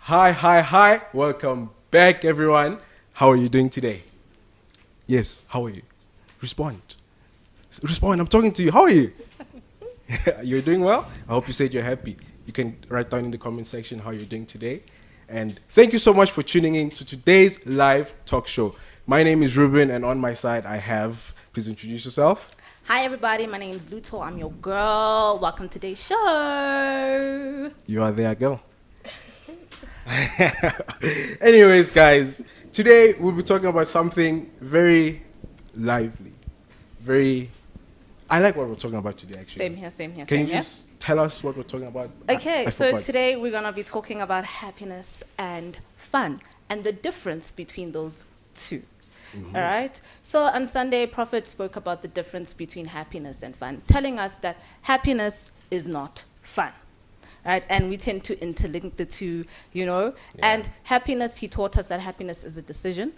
Hi. Welcome back, everyone. How are you doing today? Yes, how are you? Respond. Respond, I'm talking to you. How are you? You're doing well? I hope you said you're happy. You can write down in the comment section how you're doing today. And thank you so much for tuning in to today's live talk show. My name is Ruben, and on my side I have, please introduce yourself. Hi everybody, my name is Luto. I'm your girl. Welcome to today's show. You are there, girl. Anyways, guys, today we'll be talking about something very lively. I like what we're talking about today, actually. Same here. Can you just tell us what we're talking about? Okay, I so forgot. today we're going to be talking about happiness and fun and the difference between those two. All right. So on Sunday, Prophet spoke about the difference between happiness and fun, telling us that happiness is not fun. Right? And we tend to interlink the two, Yeah. And happiness, he taught us that happiness is a decision.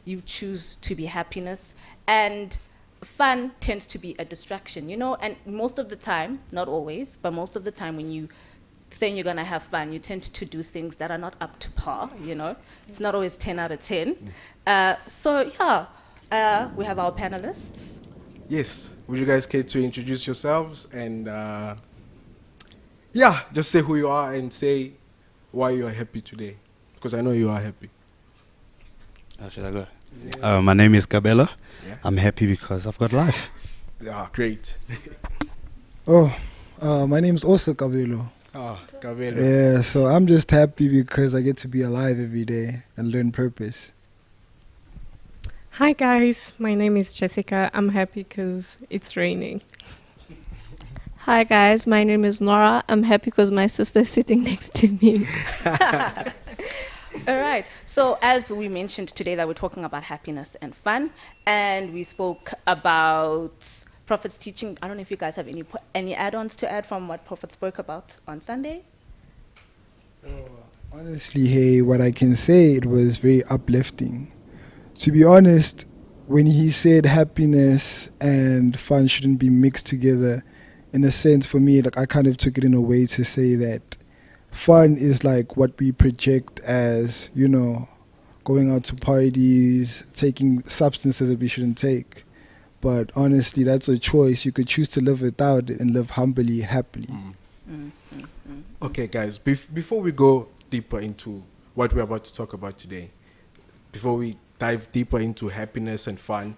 You choose to be happiness. And fun tends to be a distraction, And most of the time, not always, but most of the time when you saying you're going to have fun, you tend to do things that are not up to par, It's not always 10 out of 10. We have our panelists. Yes. Would you guys care to introduce yourselves and, just say who you are and say why you are happy today? Because I know you are happy. How should I go? Yeah. My name is Gabella. Yeah. I'm happy because I've got life. Yeah, great. My name is also Gabello. Gabella. Yeah, so I'm just happy because I get to be alive every day and learn purpose. Hi guys, my name is Jessica. I'm happy because it's raining. Hi guys, my name is Nora. I'm happy because my sister is sitting next to me. All right. So as we mentioned today that we're talking about happiness and fun, and we spoke about Prophet's teaching. I don't know if you guys have any add-ons to add from what Prophet spoke about on Sunday. Honestly, hey, what I can say, it was very uplifting. To be honest, when he said happiness and fun shouldn't be mixed together, in a sense for me, I kind of took it in a way to say that fun is like what we project as, going out to parties, taking substances that we shouldn't take. But honestly, that's a choice. You could choose to live without it and live humbly, happily. Okay, guys, before we go deeper into what we're about to talk about today, before we dive deeper into happiness and fun,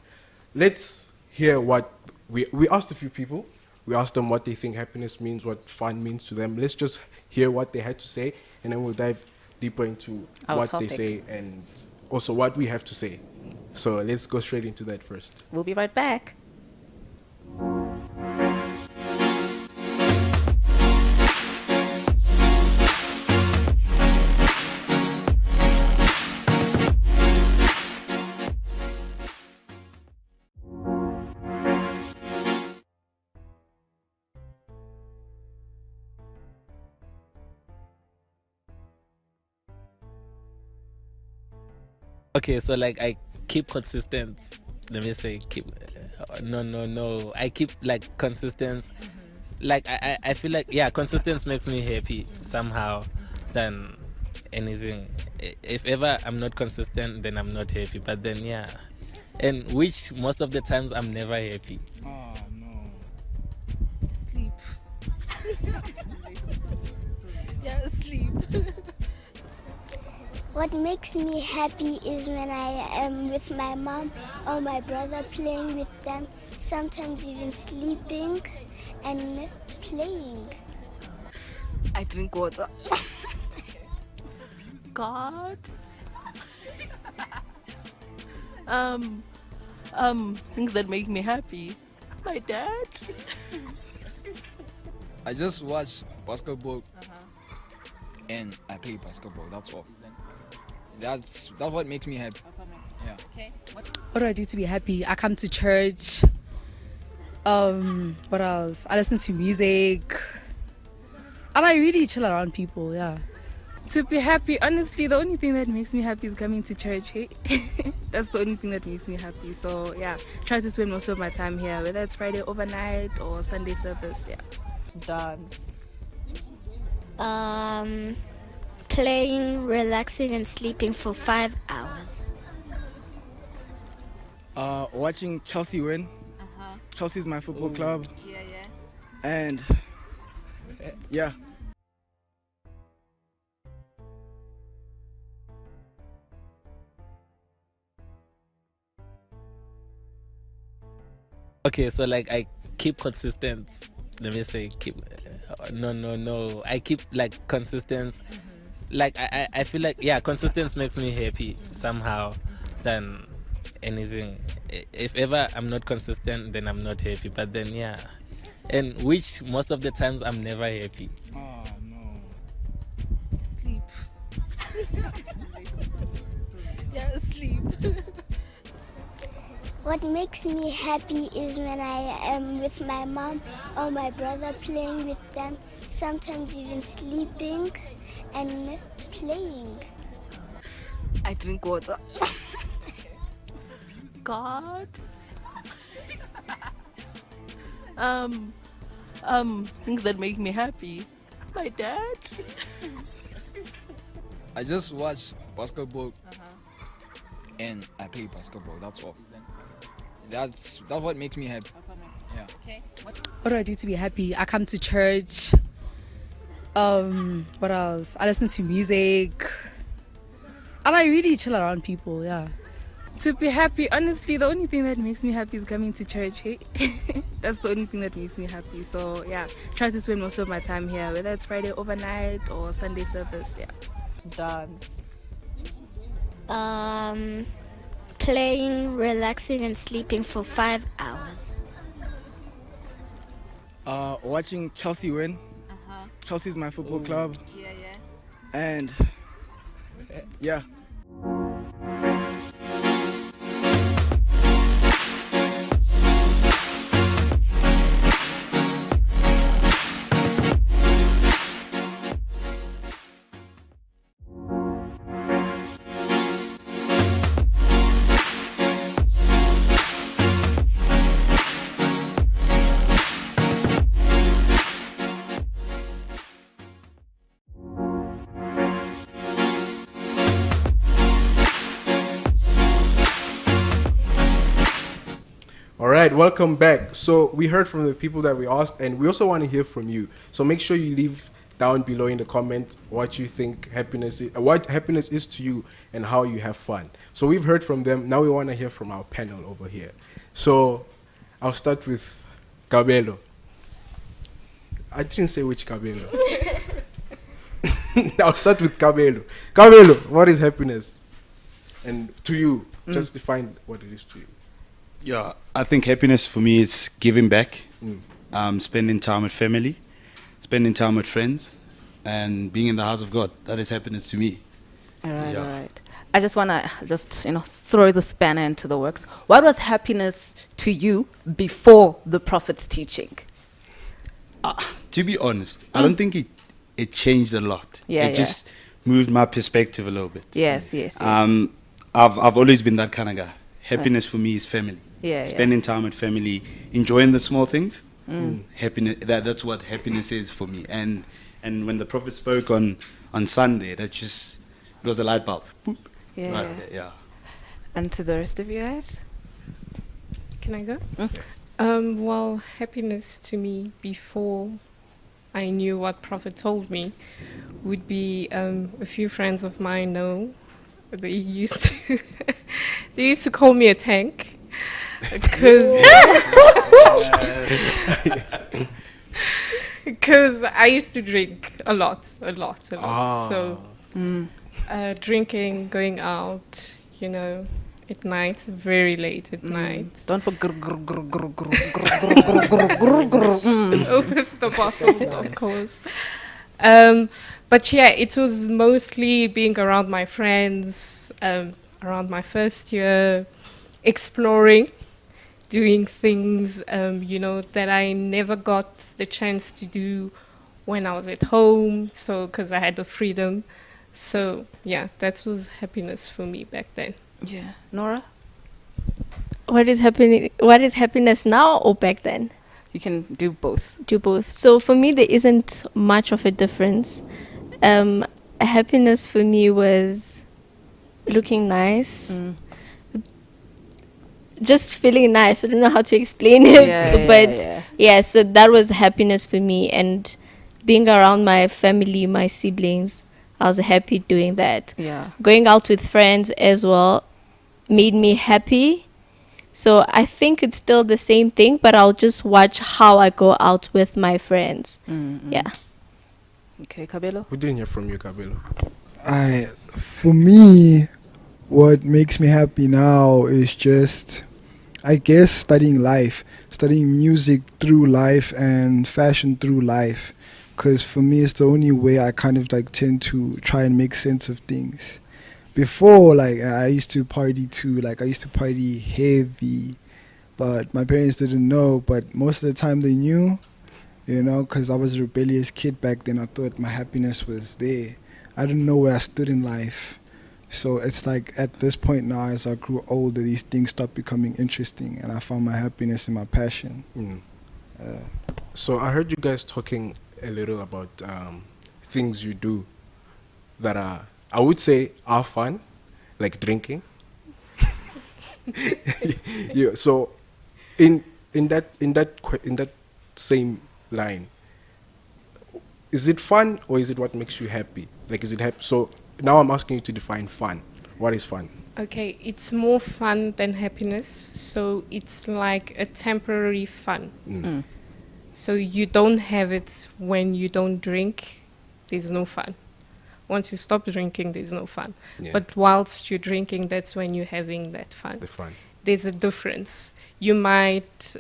let's hear what we asked a few people. We asked them what they think happiness means, what fun means to them. Let's just hear what they had to say, and then we'll dive deeper into what they say and also what we have to say. So let's go straight into that first. We'll be right back. Okay, so I keep consistent. Let me say keep. No. I keep consistent. I feel consistency makes me happy somehow than anything. If ever I'm not consistent, then I'm not happy. But then and which most of the times I'm never happy. Oh no. Sleep. Sleep. What makes me happy is when I am with my mom or my brother, playing with them, sometimes even sleeping and playing. I drink water. God. Things that make me happy. My dad. I just watch basketball and I play basketball. That's all. That's what makes me happy. Yeah. Okay. What do I do to be happy? I come to church. What else? I listen to music. And I really chill around people, yeah. To be happy, honestly, the only thing that makes me happy is coming to church, hey? That's the only thing that makes me happy. So, try to spend most of my time here, whether it's Friday overnight or Sunday service, Dance. Playing, relaxing, and sleeping for 5 hours. Watching Chelsea win. Chelsea's my football club. And yeah. Okay, so like I keep consistent. Let me say keep. No. I keep like consistent. Like I feel like consistency makes me happy somehow than anything. If ever I'm not consistent, then I'm not happy. But then and which most of the times I'm never happy. Oh no. Sleep. Sleep. What makes me happy is when I am with my mom or my brother, playing with them, sometimes even sleeping and playing. I drink water. God. Things that make me happy. My dad. I just watch basketball and I play basketball. That's all. That's what makes me happy. Yeah. Okay. What do I do to be happy? I come to church. What else? I listen to music. And I really chill around people. Yeah. To be happy, honestly, the only thing that makes me happy is coming to church. Hey? That's the only thing that makes me happy. So try to spend most of my time here, whether it's Friday overnight or Sunday service. Dance. Playing, relaxing, and sleeping for 5 hours. Watching Chelsea win. Chelsea's my football club. And yeah. All right, welcome back. So we heard from the people that we asked, and we also want to hear from you. So make sure you leave down below in the comment what you think what happiness is to you and how you have fun. So we've heard from them. Now we want to hear from our panel over here. So I'll start with Cabello. I didn't say which Cabello. I'll start with Cabello. Cabello, what is happiness? And to you, just define what it is to you. Yeah, I think happiness for me is giving back, spending time with family, spending time with friends, and being in the house of God. That is happiness to me. All right. I just want to throw the spanner into the works. What was happiness to you before the prophet's teaching? To be honest, I don't think it changed a lot. It just moved my perspective a little bit. Yes. I've always been that kind of guy. Happiness for me is family. Spending time with family, enjoying the small things. Happiness. That's what happiness is for me. And when the prophet spoke on Sunday, it was a light bulb. Boop. Yeah. And to the rest of you guys? Can I go? Well, happiness to me before I knew what Prophet told me would be a few friends of mine know. They used to call me a tank because I used to drink a lot. So drinking, going out, at night, very late at night. Don't forget with the bottles, of course. But it was mostly being around my friends, around my first year, exploring, doing things, that I never got the chance to do when I was at home. So, because I had the freedom. So, that was happiness for me back then. Yeah. Nora? What is happiness now or back then? You can do both. So for me, there isn't much of a difference. Happiness for me was looking nice. Just feeling nice. I don't know how to explain it, but yeah, so that was happiness for me. And being around my family, my siblings, I was happy doing that. Yeah. Going out with friends as well made me happy. So I think it's still the same thing, but I'll just watch how I go out with my friends. Yeah. Okay, Kabelo? We didn't hear from you, Kabelo. For me, what makes me happy now is just, I guess, studying music through life and fashion through life. Because for me, it's the only way I kind of like tend to try and make sense of things. Before, like, I used to party too. Like, I used to party heavy, but my parents didn't know. But most of the time they knew, you know, because I was a rebellious kid back then. I thought my happiness was there. I didn't know where I stood in life. So it's like at this point now, as I grew older, these things stopped becoming interesting, and I found my happiness in my passion. So I heard you guys talking a little about things you do that are, I would say, are fun, like drinking. Yeah. So in that same line, is it fun or is it what makes you happy? Like, is it happy? So now I'm asking you to define fun. What is fun? Okay, it's more fun than happiness. So it's like a temporary fun. So you don't have it when you don't drink, there's no fun. Once you stop drinking, there's no fun. Yeah. But whilst you're drinking, that's when you're having that fun. The fun. There's a difference. You might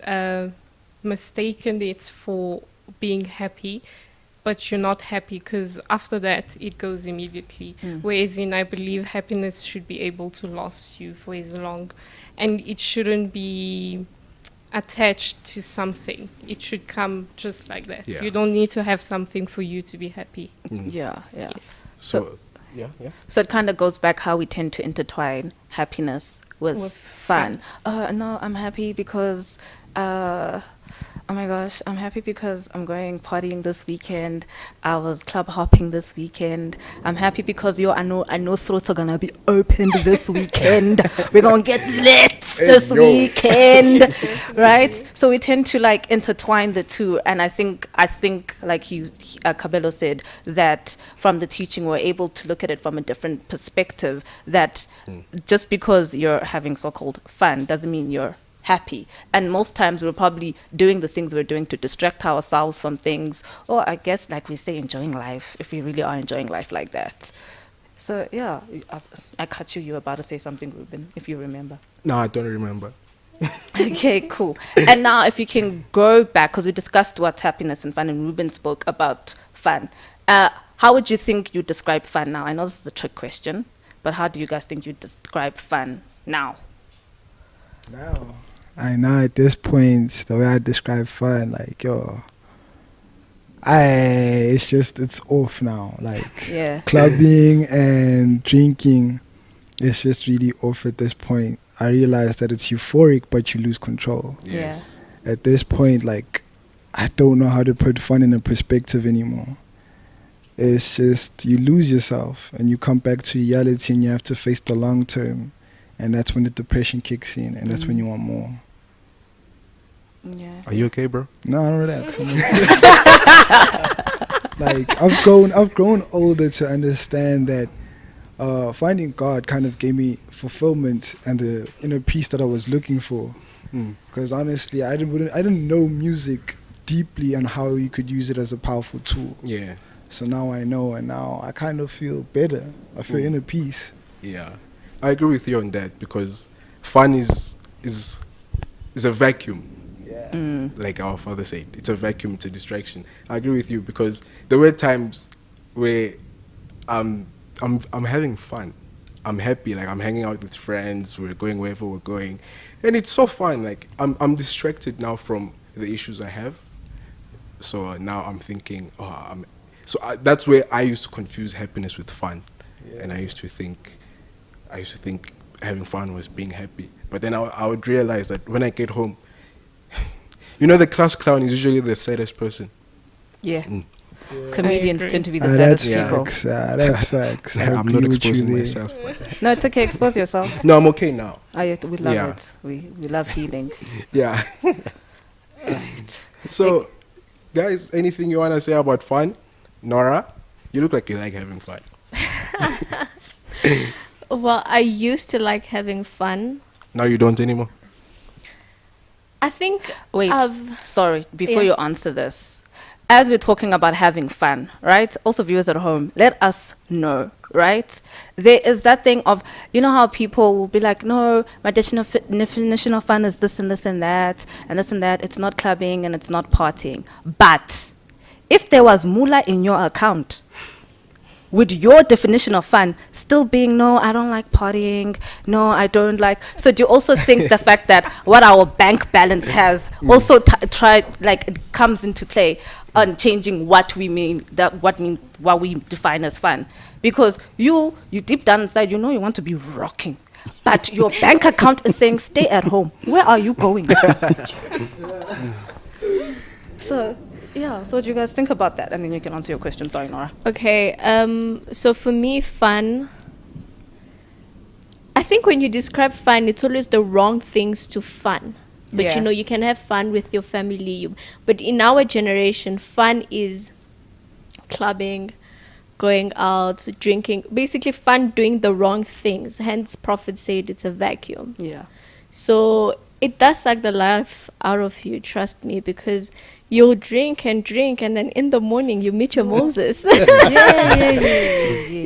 mistaken it for being happy, but you're not happy because after that, it goes immediately. Whereas I believe happiness should be able to last you for as long. And it shouldn't be attached to something. It should come just like that. Yeah. You don't need to have something for you to be happy. Yeah. Yes. So So it kind of goes back how we tend to intertwine happiness with fun. No, I'm happy because, oh my gosh, I'm happy because I'm going partying this weekend. I was club hopping this weekend. I'm happy because I know throats are gonna be opened this weekend. We're gonna get lit this weekend, right? So we tend to like intertwine the two, and I think like Kabelo said, that from the teaching we're able to look at it from a different perspective. That just because you're having so-called fun doesn't mean you're happy. And most times we're probably doing the things we're doing to distract ourselves from things, or I guess like we say, enjoying life, if we really are enjoying life like that. So yeah, I cut you. You were about to say something, Ruben, if you remember. No, I don't remember. Okay, cool. And now if you can go back, because we discussed what's happiness and fun, and Ruben spoke about fun. How would you think you describe fun now? I know this is a trick question, but how do you guys think you describe fun now? I know at this point, the way I describe fun, like, it's off now. Like, clubbing and drinking, it's just really off at this point. I realize that it's euphoric, but you lose control. Yes. Yeah. At this point, like, I don't know how to put fun in a perspective anymore. It's just, you lose yourself and you come back to reality and you have to face the long term. And that's when the depression kicks in, and that's when you want more. Yeah. Are you okay, bro? No, I don't relax. Like, I've grown older to understand that finding God kind of gave me fulfillment and the inner peace that I was looking for. Because honestly, I didn't know music deeply and how you could use it as a powerful tool. Yeah. So now I know, and now I kind of feel better. I feel inner peace. Yeah. I agree with you on that, because fun is a vacuum. Yeah. Like our father said, it's a vacuum, it's a distraction. I agree with you, because there were times where I'm having fun. I'm happy, like I'm hanging out with friends, we're going wherever we're going, and it's so fun. Like I'm distracted now from the issues I have. So now I'm thinking, that's where I used to confuse happiness with fun, and I used to think having fun was being happy. But then I would realize that when I get home, the class clown is usually the saddest person. Yeah. Comedians tend to be the that's saddest people. facts. That's facts. I'm not exposing myself. No, it's okay. Expose yourself. No, I'm okay now. We love it. We love healing. Yeah. Right. So, guys, anything you want to say about fun? Nora, you look like you like having fun. Well, I used to like having fun. Now you don't anymore? I think... Wait, sorry. Before you answer this, as we're talking about having fun, right? Also, viewers at home, let us know, right? There is that thing of, you know how people will be like, no, my definition of fun is this and this and that, and this and that. It's not clubbing and it's not partying. But if there was moolah in your account, would your definition of fun still being, no, I don't like partying, no, I don't like... So do you also think the fact that what our bank balance has also it comes into play on changing what we mean, what we define as fun? Because you deep down inside, you know you want to be rocking, but your bank account is saying, stay at home. Where are you going? So... yeah, so what do you guys think about that? And then you can answer your question. Sorry, Nora. Okay, so for me, fun... I think when you describe fun, it's always the wrong things to fun. But, you can have fun with your family. But in our generation, fun is clubbing, going out, drinking. Basically, fun doing the wrong things. Hence, Prophet said it's a vacuum. Yeah. So it does suck the life out of you, trust me, because... you'll drink, and then in the morning you meet your Moses.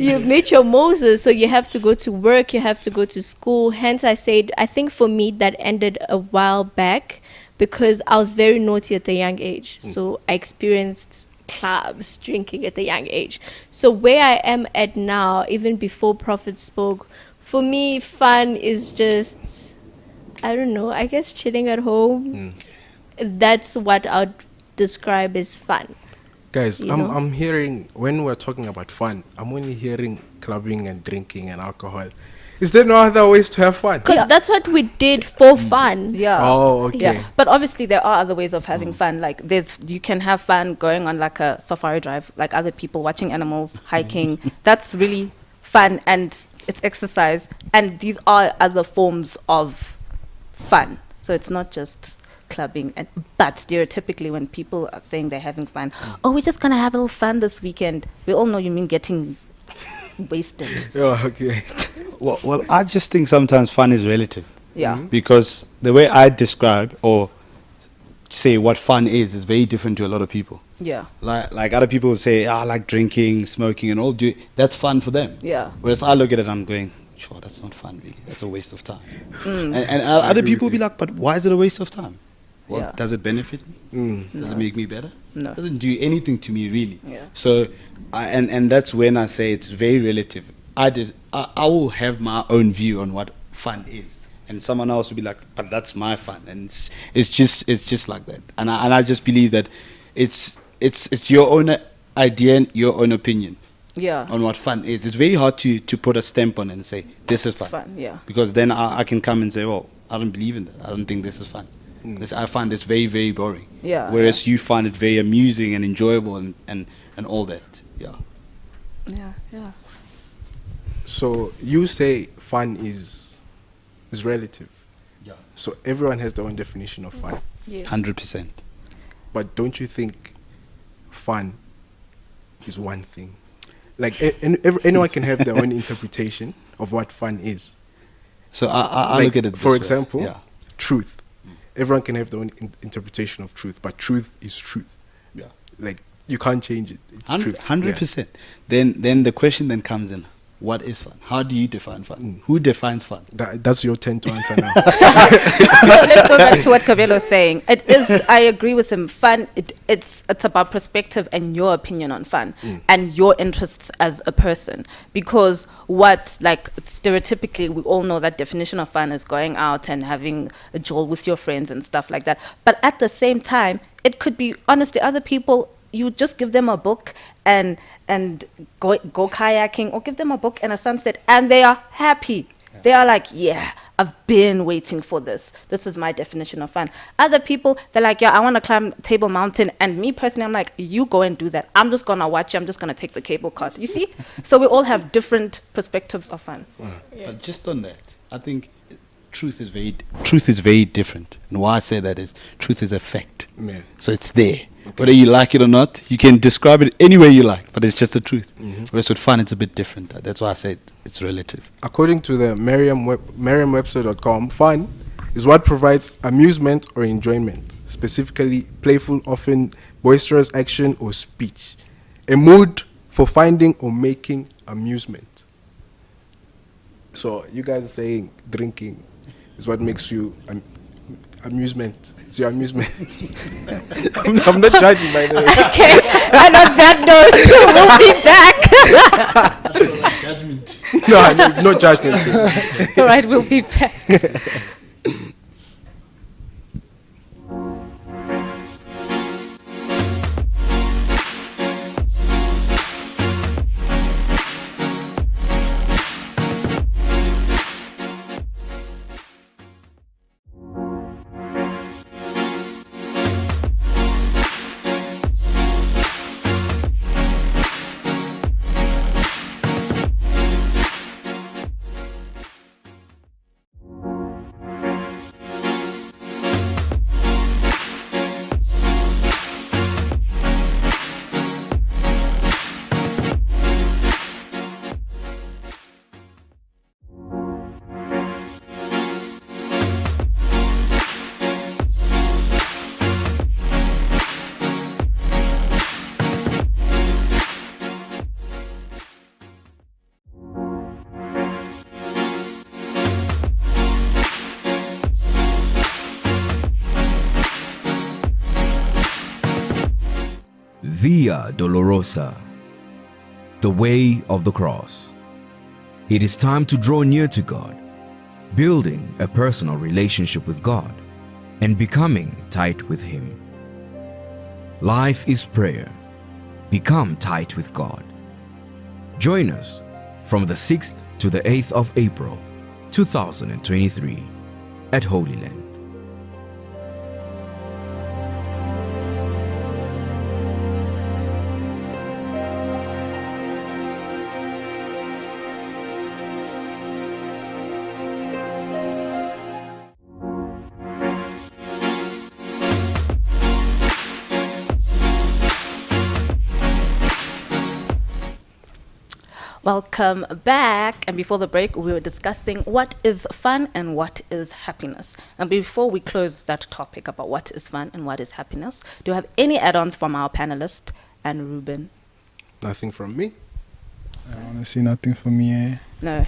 You meet your Moses, so you have to go to work, you have to go to school. Hence, I said, I think for me that ended a while back because I was very naughty at a young age. So I experienced clubs, drinking at a young age. So where I am at now, even before Prophet spoke, for me, fun is just, I don't know, I guess chilling at home. That's what I'd describe as fun. Guys, I'm hearing, when we're talking about fun, I'm only hearing clubbing and drinking and alcohol. Is there no other ways to have fun? Because that's what we did for fun. Yeah. Oh, okay. Yeah. But obviously there are other ways of having fun. Like you can have fun going on like a safari drive, like other people watching animals, hiking. That's really fun and it's exercise. And these are other forms of fun. So it's not just clubbing, but stereotypically when people are saying they're having fun, oh, we're just gonna have a little fun this weekend, we all know you mean getting wasted. Oh, okay. Well, I just think sometimes fun is relative. Yeah. Because the way I describe or say what fun is very different to a lot of people. Yeah. Like other people say, I like drinking, smoking, and all. That's fun for them. Yeah. Whereas I look at it, I'm going, sure, that's not fun, really. That's a waste of time. And other people will be like, but why is it a waste of time? Well, does it benefit me? Does it make me better? No. It doesn't do anything to me, really. Yeah. So, and that's when I say it's very relative. I will have my own view on what fun is, and someone else will be like, but that's my fun, and it's just like that. And I just believe that it's your own idea and your own opinion. Yeah. On what fun is. It's very hard to put a stamp on it and say this is fun. Yeah. Because then I can come and say, well, I don't believe in that. I don't think this is fun. I find this very, very boring. Yeah. Whereas you find it very amusing and enjoyable and all that. Yeah. Yeah. Yeah. So you say fun is relative. Yeah. So everyone has their own definition of fun. Yes. 100%. But don't you think fun is one thing? Like anyone can have their own interpretation of what fun is. So I look at it this for way. example, truth. Everyone can have their own interpretation of truth, but truth is truth. Yeah. Like you can't change it. It's truth. 100%. Then the question then comes in. What is fun? How do you define fun? Who defines fun? That's your turn to answer now. So let's go back to what Kabelo is saying. It is, I agree with him. Fun, it's about perspective and your opinion on fun and your interests as a person. Because stereotypically, we all know that definition of fun is going out and having a jolt with your friends and stuff like that. But at the same time, it could be, honestly, other people, you just give them a book and go kayaking, or give them a book and a sunset, and they are happy. They are like, yeah, I've been waiting for this. This is my definition of fun. Other people, they're like, yeah, I want to climb Table Mountain. And me personally, I'm like, you go and do that. I'm just going to watch you. I'm just going to take the cable card. You see? So we all have different perspectives of fun. Yeah. But just on that, I think truth is very different. And why I say that is truth is a fact. Yeah. So it's there. Okay. Whether you like it or not, you can describe it any way you like, but it's just the truth. Whereas with fun, it's a bit different. That's why I say it's relative. According to the Merriam-Webster.com, fun is what provides amusement or enjoyment, specifically playful, often boisterous action or speech, a mood for finding or making amusement. So you guys are saying drinking is what makes you amusement. It's your amusement. I'm not judging, by the way. Okay, and on that note, we'll be back. Judgment. No judgment. All right, we'll be back. Via Dolorosa, the way of the cross. It is time to draw near to God, building a personal relationship with God and becoming tight with Him. Life is prayer. Become tight with God. Join us from the 6th to the 8th of April, 2023 at Holy Land. Welcome back. And before the break, we were discussing what is fun and what is happiness. And before we close that topic about what is fun and what is happiness, do you have any add-ons from our panelist and Ruben? Nothing from me. Honestly, nothing from me. No.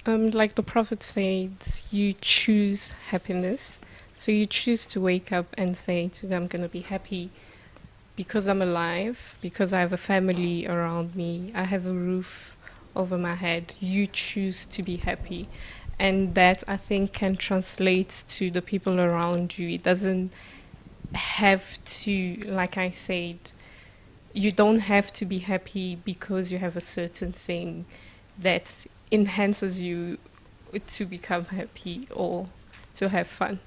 Like the Prophet said, you choose happiness. So you choose to wake up and say today I'm going to be happy because I'm alive, because I have a family around me, I have a roof over my head. You choose to be happy. And that, I think, can translate to the people around you. It doesn't have to, like I said, you don't have to be happy because you have a certain thing that enhances you to become happy or to have fun.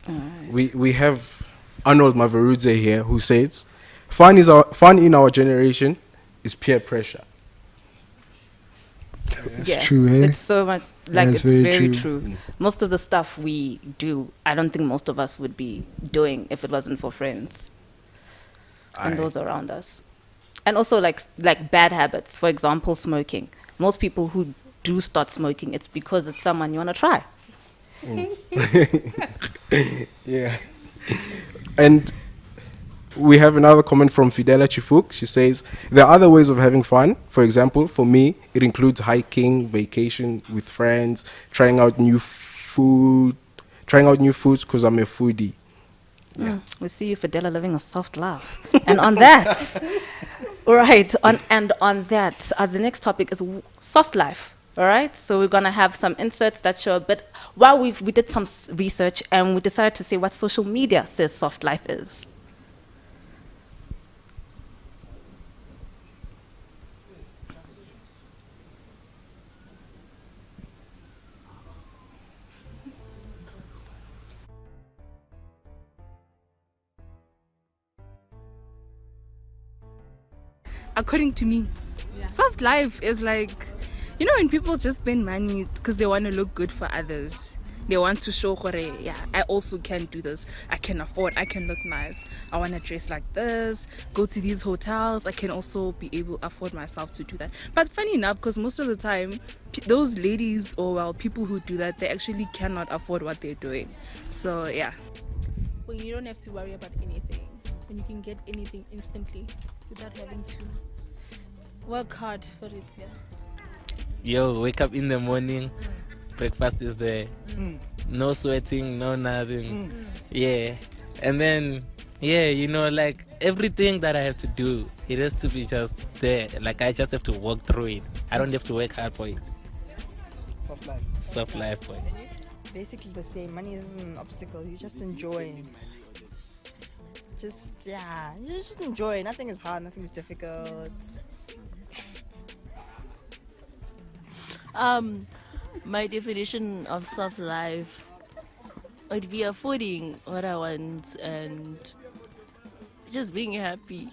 Right. We have Arnold Mavarudze here, who says, fun in our generation is peer pressure. It's true, eh? It's so much, like, it's very true. Most of the stuff we do, I don't think most of us would be doing if it wasn't for friends and those around us. And also, like bad habits, for example, smoking. Most people who do start smoking, it's because it's someone you want to try. Yeah. And we have another comment from Fidela Chifuk. She says, there are other ways of having fun. For example, for me, it includes hiking, vacation with friends, trying out new foods because I'm a foodie. Yeah. We see you, Fidela, living a soft life. And on that, right, on that, the next topic is soft life. All right, so we're gonna have some inserts that show a bit. While we did some research and we decided to say what social media says soft life is. according to me, soft life is like, you know, when people just spend money because they want to look good for others. They want to show, yeah, I also can do this. I can afford, I can look nice. I want to dress like this, go to these hotels. I can also be able to afford myself to do that. But funny enough, because most of the time, those ladies or, well, people who do that, they actually cannot afford what they're doing. So, yeah. When you don't have to worry about anything, when you can get anything instantly without having to work hard for it, yeah. Yo, wake up in the morning. Breakfast is there. No sweating, no nothing. Yeah. And then, yeah, you know, like everything that I have to do, it has to be just there. Like I just have to walk through it. I don't have to work hard for it. Soft life. Soft life for it. Basically the same. Money isn't an obstacle. You just enjoy. Just, yeah, you just enjoy. Nothing is hard. Nothing is difficult. My definition of soft life would be affording what I want and just being happy.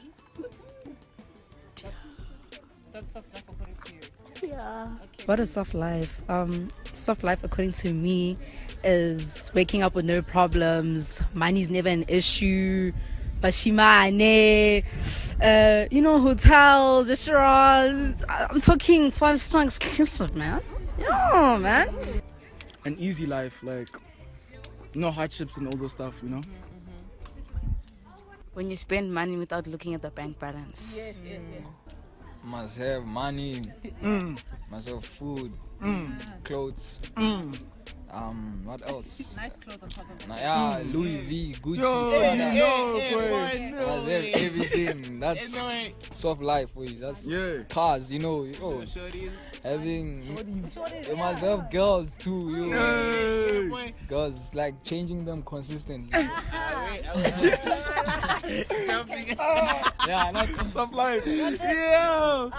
That's soft life according to you? Yeah. Okay. What is soft life? Soft life, according to me, is waking up with no problems. Money's never an issue. Bashimane, you know, hotels, restaurants. I'm talking 5-star exclusive, man. Yeah, man. An easy life, like no hardships and all those stuff, you know. When you spend money without looking at the bank balance. Yes. Must have money, must have food, clothes. What else? Nice clothes on top of it. Yeah, Louis V, Gucci. Must have everything. That's soft life for you. That's cars, you know. Having, you must have girls too. Girls, like changing them consistently. Yeah, that's soft life. Yeah.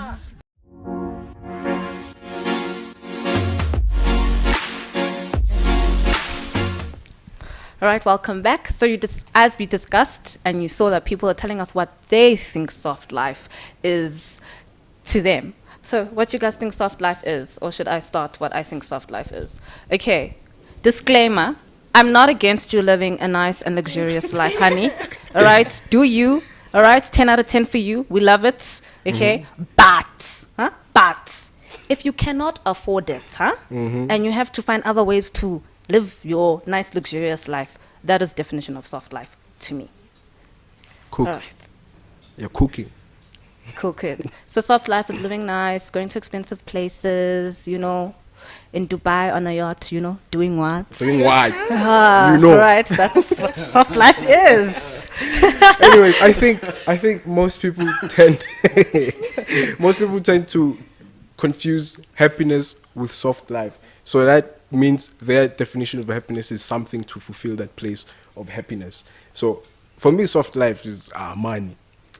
All right, welcome back. So as we discussed, and you saw that people are telling us what they think soft life is to them. So what you guys think soft life is? Or should I start what I think soft life is? Okay, disclaimer. I'm not against you living a nice and luxurious life, honey. All right, do you. All right, 10 out of 10 for you. We love it. Okay, but if you cannot afford it, and you have to find other ways to live your nice, luxurious life. That is definition of soft life to me. Cook. All right. You're cooking. Cooking. So soft life is living nice, going to expensive places, you know, in Dubai on a yacht, you know, doing what? Doing what? You know. Right, that's what soft life is. Anyways, I think most people tend to confuse happiness with soft life. So that means their definition of happiness is something to fulfill that place of happiness. So for me, soft life is money.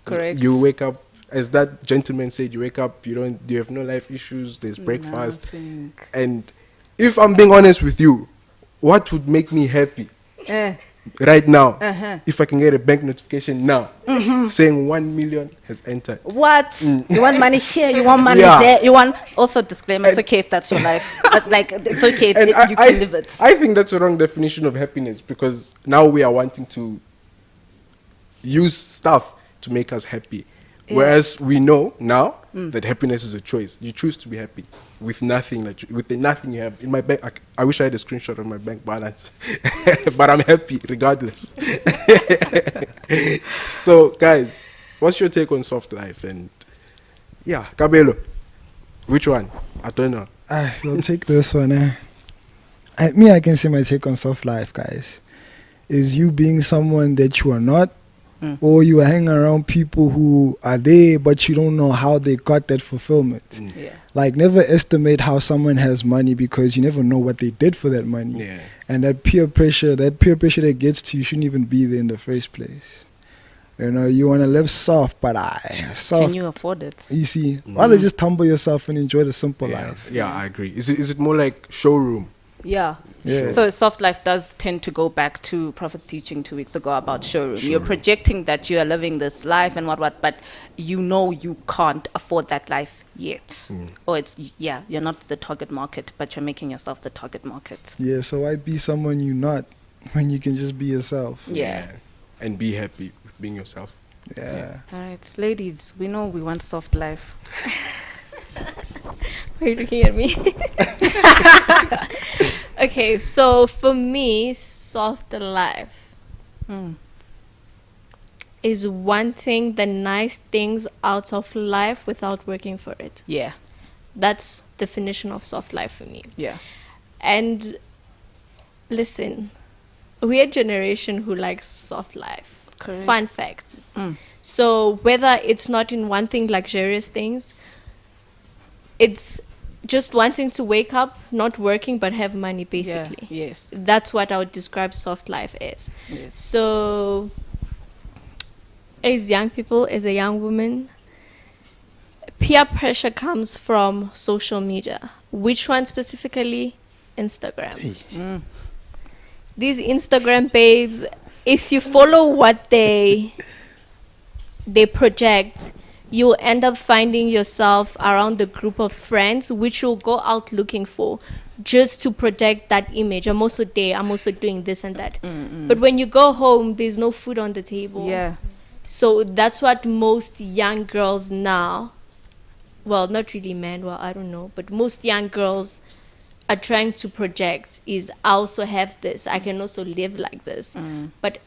Correct. You wake up, as that gentleman said, you wake up, you have no life issues, there's breakfast. Nothing. And if I'm being honest with you, what would make me happy right now, if I can get a bank notification now saying 1 million has entered? What? You want money here, you want money there, you want... Also, disclaimer, it's okay if that's your life. But like, it's okay if you can live it. I think that's the wrong definition of happiness, because now we are wanting to use stuff to make us happy. Whereas we know now that happiness is a choice. You choose to be happy with nothing, with the nothing you have. In my bank, I wish I had a screenshot of my bank balance, but I'm happy regardless. So, guys, what's your take on soft life? And yeah, Kabelo, which one? I don't know. We'll take this one. I can say my take on soft life, guys, is you being someone that you are not. Or you hang around people who are there, but you don't know how they got that fulfillment. Like, never estimate how someone has money, because you never know what they did for that money. And that peer pressure that gets to you shouldn't even be there in the first place. You know, you want to live soft, but soft. Can you afford it? You see, rather just humble yourself and enjoy the simple life. Yeah, I agree. Is it more like showroom? Yeah. So soft life does tend to go back to Prophet's teaching 2 weeks ago about showroom. You're projecting that you are living this life and what, but you know you can't afford that life yet. Or you're not the target market, but you're making yourself the target market. Yeah, so why be someone you're not when you can just be yourself? Yeah. And be happy with being yourself. Yeah. All right, ladies, we know we want soft life. Why are you looking at me? Okay, so for me, soft life is wanting the nice things out of life without working for it. Yeah. That's definition of soft life for me. Yeah. And listen, we're a generation who likes soft life. Correct. Fun fact. So whether it's not in wanting luxurious things, it's just wanting to wake up, not working, but have money, basically. Yeah. Yes. That's what I would describe soft life as. Yes. So, as young people, as a young woman, peer pressure comes from social media. Which one specifically? Instagram. These Instagram babes, if you follow what they project, you'll end up finding yourself around a group of friends which you'll go out looking for just to project that image. I'm also there, I'm also doing this and that. But when you go home, there's no food on the table. Yeah. So that's what most young girls now, well, not really men, well, I don't know, but most young girls are trying to project is I also have this, I can also live like this. But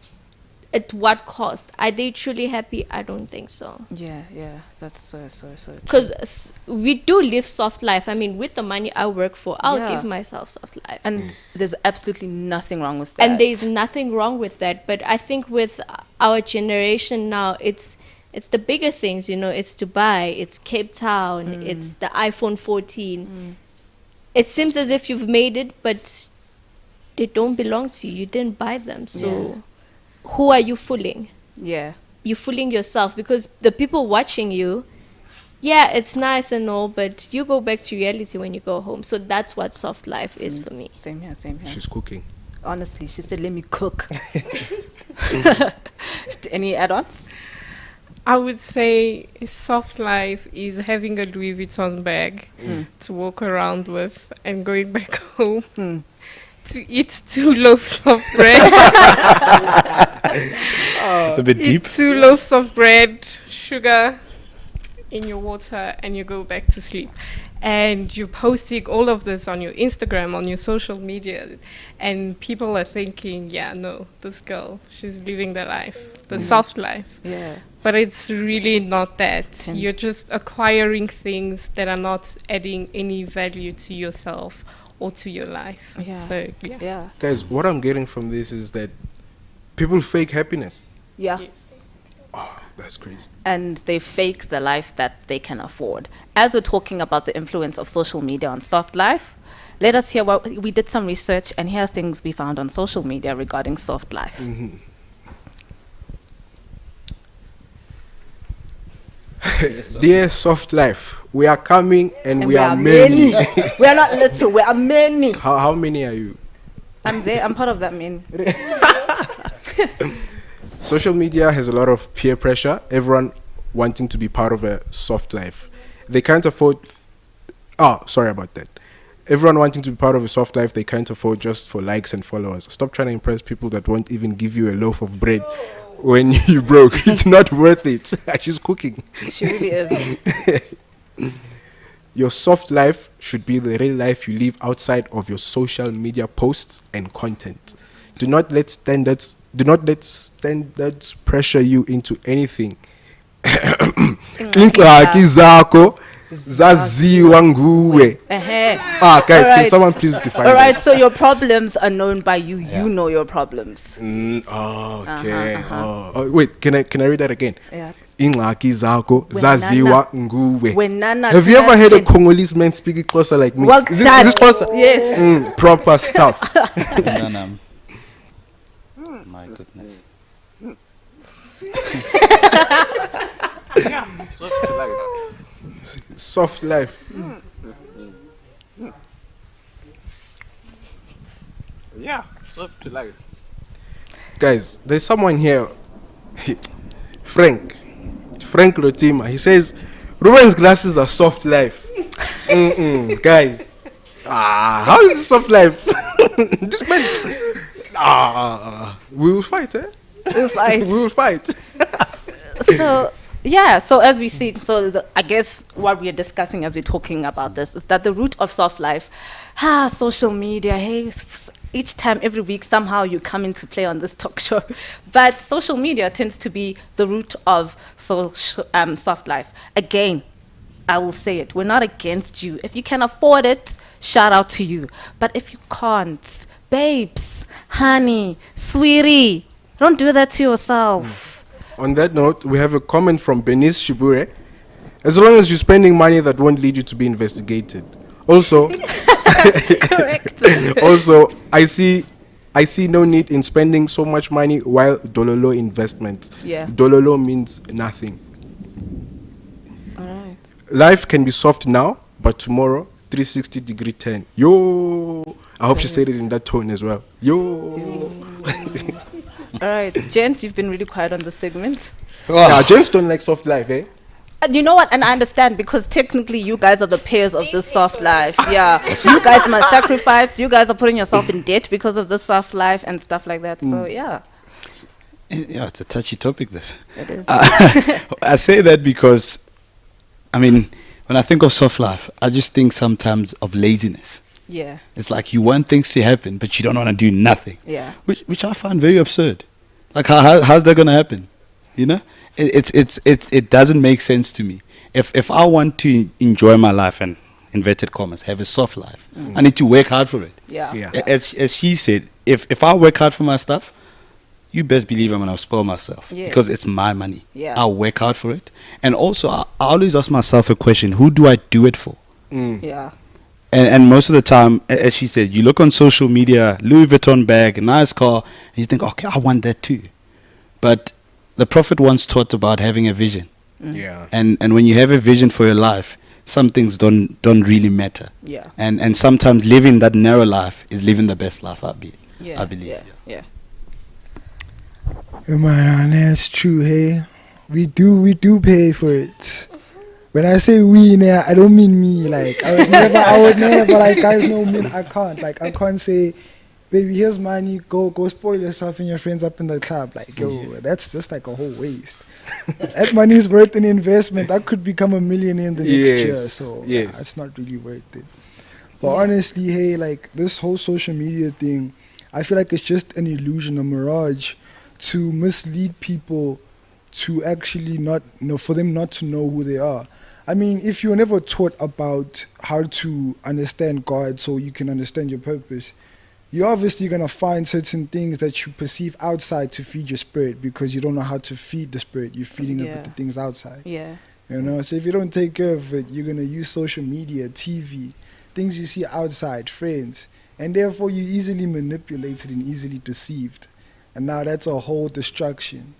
at what cost? Are they truly happy? I don't think so. Yeah, that's so true. Because we do live soft life. I mean, with the money I work for, I'll give myself soft life. And there's absolutely nothing wrong with that. And there's nothing wrong with that. But I think with our generation now, it's the bigger things, it's Dubai, it's Cape Town, it's the iPhone 14. It seems as if you've made it, but they don't belong to you. You didn't buy them. So who are you fooling? Yeah. You're fooling yourself because the people watching you, yeah, it's nice and all, but you go back to reality when you go home. So that's what soft life is for me. Same here. She's cooking. Honestly, she said, let me cook. Any add-ons? I would say soft life is having a Louis Vuitton bag to walk around with and going back home to eat 2 loaves of bread. It's a bit deep. 2 loaves of bread, sugar in your water, and you go back to sleep. And you're posting all of this on your Instagram, on your social media, and people are thinking, yeah, no, this girl, she's living the life, the soft life. Yeah. But it's really not that. You're just acquiring things that are not adding any value to yourself or to your life. Yeah. So, yeah. Guys, what I'm getting from this is that people fake happiness. Yeah. Yes. Oh, that's crazy. And they fake the life that they can afford. As we're talking about the influence of social media on soft life, let us hear what we did some research and here are things we found on social media regarding soft life. Dear soft life, we are coming and we are many. We are not little, we are many. How many are you? I'm there, I'm part of that many. Social media has a lot of peer pressure, everyone wanting to be part of a soft life. They can't afford... Oh, sorry about that. Everyone wanting to be part of a soft life, they can't afford just for likes and followers. Stop trying to impress people that won't even give you a loaf of bread when you broke. It's not worth it. She's cooking. She really is. Your soft life should be the real life you live outside of your social media posts and content. Do not let standards pressure you into anything. Iingxaki zakho zaziwa nguwe. Guys, can someone please define All right, that? so your problems are known by you. You know your problems. Okay. Oh, wait, can I read that again? Yeah. Iingxaki zakho zaziwa nguwe. When Nana Have you ever heard a Congolese man speaking closer like me? Well is done. this closer? Yes. Proper stuff. My goodness. Soft life. Yeah, soft life. Guys, there's someone here, Frank Lotima. He says, Ruben's glasses are soft life. Guys, how is it soft life? This man, we will fight, eh? We'll fight. We will fight. So yeah, so as we see, I guess what we are discussing as we're talking about this is that the root of soft life, social media, hey, each time, every week, somehow you come into play on this talk show. But social media tends to be the root of soft life. Again, I will say it, we're not against you. If you can afford it, shout out to you. But if you can't, babes, honey, sweetie, don't do that to yourself. On that note, we have a comment from Benis Shibure. As long as you're spending money that won't lead you to be investigated. Also, also, I see no need in spending so much money while Dololo investments. Yeah. Dololo means nothing. All right. Life can be soft now, but tomorrow, 360-degree turn. Yo! I hope she said it in that tone as well. Yo! All right, gents, you've been really quiet on this segment. Yeah, gents don't like soft life, eh? You know what? And I understand, because technically you guys are the payers of this soft life. Yeah. You guys must sacrifice. You guys are putting yourself in debt because of this soft life and stuff like that. So, yeah. Yeah, it's a touchy topic, this. It is. I say that because, I mean, when I think of soft life, I just think sometimes of laziness. Yeah. It's like you want things to happen, but you don't want to do nothing. Yeah. Which I find very absurd. Like, how's that going to happen? You know? It doesn't make sense to me. If I want to enjoy my life and, inverted commas, have a soft life, I need to work hard for it. Yeah. As she said, if I work hard for my stuff, you best believe I'm going to spoil myself. Yes. Because it's my money. Yeah. I'll work hard for it. And also, I always ask myself a question, who do I do it for? Yeah. And most of the time, as she said, you look on social media, Louis Vuitton bag, a nice car, and you think, okay, I want that too. But the Prophet once taught about having a vision. Yeah. And when you have a vision for your life, some things don't really matter. Yeah. And sometimes living that narrow life is living the best life, I believe. Yeah. Man, that's true, hey. We do pay for it. When I say we, I don't mean me. Like, I would never, like, guys know me, I can't. Like, I can't say, baby, here's money, go spoil yourself and your friends up in the club. Like, yo, that's just like a whole waste. That money is worth an investment. I could become a millionaire in the next year. So, it's not really worth it. But honestly, hey, like, this whole social media thing, I feel like it's just an illusion, a mirage to mislead people to actually not know, for them not to know who they are. I mean, if you're never taught about how to understand God so you can understand your purpose, you're obviously going to find certain things that you perceive outside to feed your spirit, because you don't know how to feed the spirit. You're feeding it with the things outside. Yeah. You know, so if you don't take care of it, you're going to use social media, TV, things you see outside, friends, and therefore you're easily manipulated and easily deceived. And now that's a whole destruction.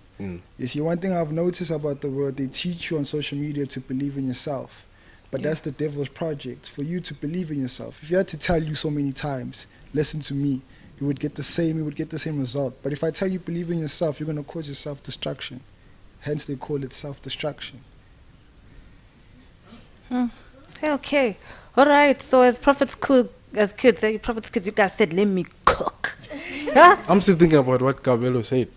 You see, one thing I've noticed about the world, they teach you on social media to believe in yourself. But that's the devil's project, for you to believe in yourself. If you had to tell you so many times, listen to me, you would get the same result. But if I tell you believe in yourself, you're going to cause yourself destruction. Hence they call it self-destruction. Okay. All right. So as kids, you guys said, let me cook. Yeah? I'm still thinking about what Cabello said.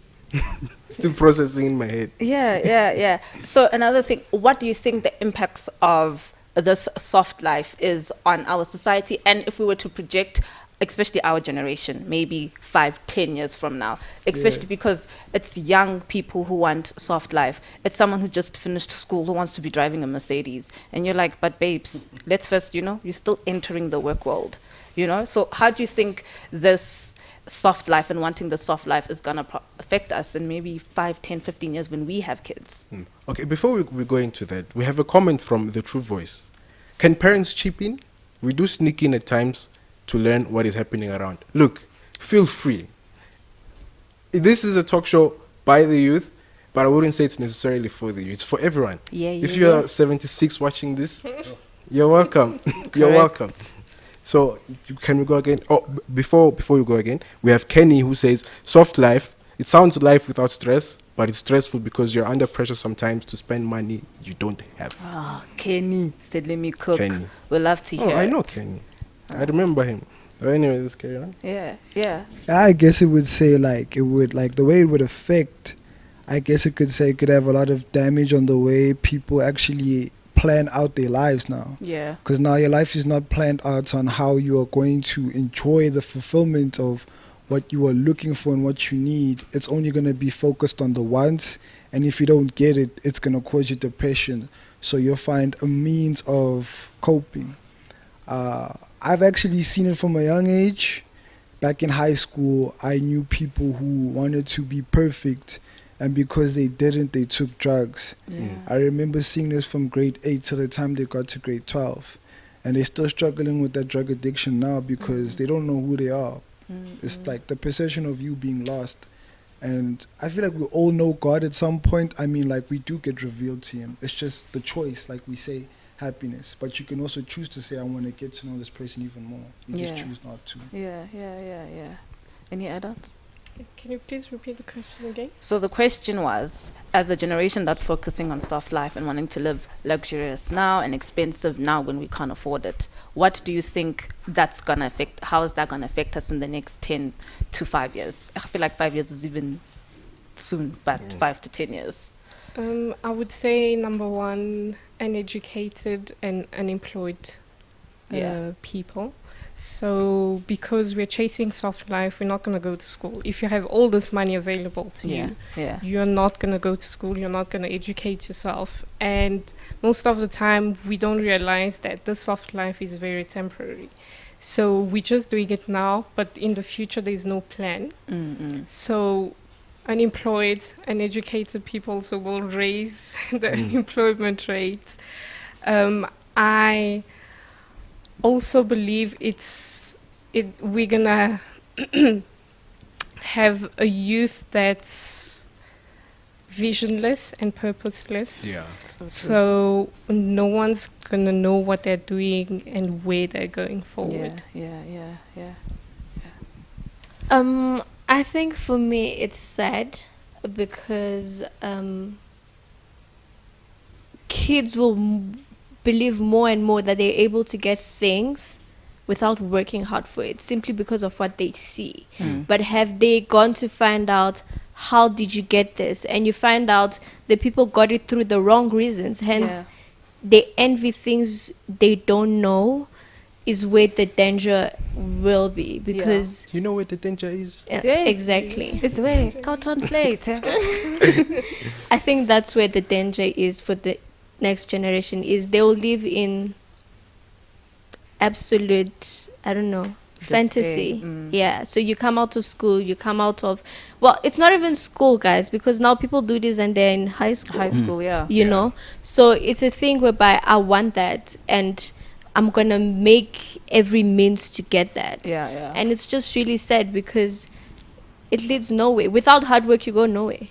Still processing in my head. Yeah. So another thing, what do you think the impacts of this soft life is on our society? And if we were to project, especially our generation, maybe 5-10 years from now, especially because it's young people who want soft life. It's someone who just finished school who wants to be driving a Mercedes. And you're like, but babes, let's first, you're still entering the work world, So how do you think this soft life and wanting the soft life is going to affect us in maybe 5, 10, 15 years when we have kids? Okay, before we go into that, we have a comment from The True Voice. Can parents chip in? We do sneak in at times to learn what is happening around. Look, feel free. This is a talk show by the youth, but I wouldn't say it's necessarily for the youth. It's for everyone. If you're 76 watching this, you're welcome. You're welcome. So can we go again? Oh, before you go again, we have Kenny who says soft life. It sounds life without stress, but it's stressful because you're under pressure sometimes to spend money you don't have. Kenny said, "Let me cook." Kenny. We'll love to hear. Oh, I know it. Kenny. I remember him. But anyway, let's carry on. Yeah. I guess it would say like it would like the way it would affect. I guess it could say it could have a lot of damage on the way people actually plan out their lives now. Yeah. Because now your life is not planned out on how you are going to enjoy the fulfillment of what you are looking for and what you need. It's only going to be focused on the wants, and if you don't get it, it's going to cause you depression. So you'll find a means of coping. I've actually seen it from a young age. Back in high school, I knew people who wanted to be perfect, and because they didn't, they took drugs. Yeah. I remember seeing this from grade 8 to the time they got to grade 12. And they're still struggling with that drug addiction now because they don't know who they are. It's like the perception of you being lost. And I feel like we all know God at some point. I mean, like, we do get revealed to him. It's just the choice, like we say, happiness. But you can also choose to say, I want to get to know this person even more. You just choose not to. Yeah. Any add-ons? Can you please repeat the question again? So the question was, as a generation that's focusing on soft life and wanting to live luxurious now and expensive now when we can't afford it, what do you think that's going to affect? How is that going to affect us in the next 10 to 5 years? I feel like 5 years is even soon, but 5 to 10 years. I would say number one, uneducated and unemployed people. So because we're chasing soft life, we're not going to go to school. If you have all this money available to you, you're not going to go to school, you're not going to educate yourself. And most of the time, we don't realize that the soft life is very temporary. So we're just doing it now, but in the future, there's no plan. So unemployed, uneducated people also will raise the unemployment rate. I also believe we're gonna have a youth that's visionless and purposeless. Yeah. So no one's gonna know what they're doing and where they're going forward. Yeah. I think for me it's sad because kids will believe more and more that they're able to get things without working hard for it, simply because of what they see. But have they gone to find out, how did you get this? And you find out the people got it through the wrong reasons. Hence, they envy things they don't know is where the danger will be. Because you know where the danger is? Exactly. It's where, can't translate. I think that's where the danger is for the next generation, is they will live in absolute, I don't know, fantasy. Yeah. So you come out of school, well, it's not even school, guys, because now people do this and they're in high school. You know? So it's a thing whereby I want that and I'm going to make every means to get that. And it's just really sad because it leads nowhere. Without hard work, you go nowhere.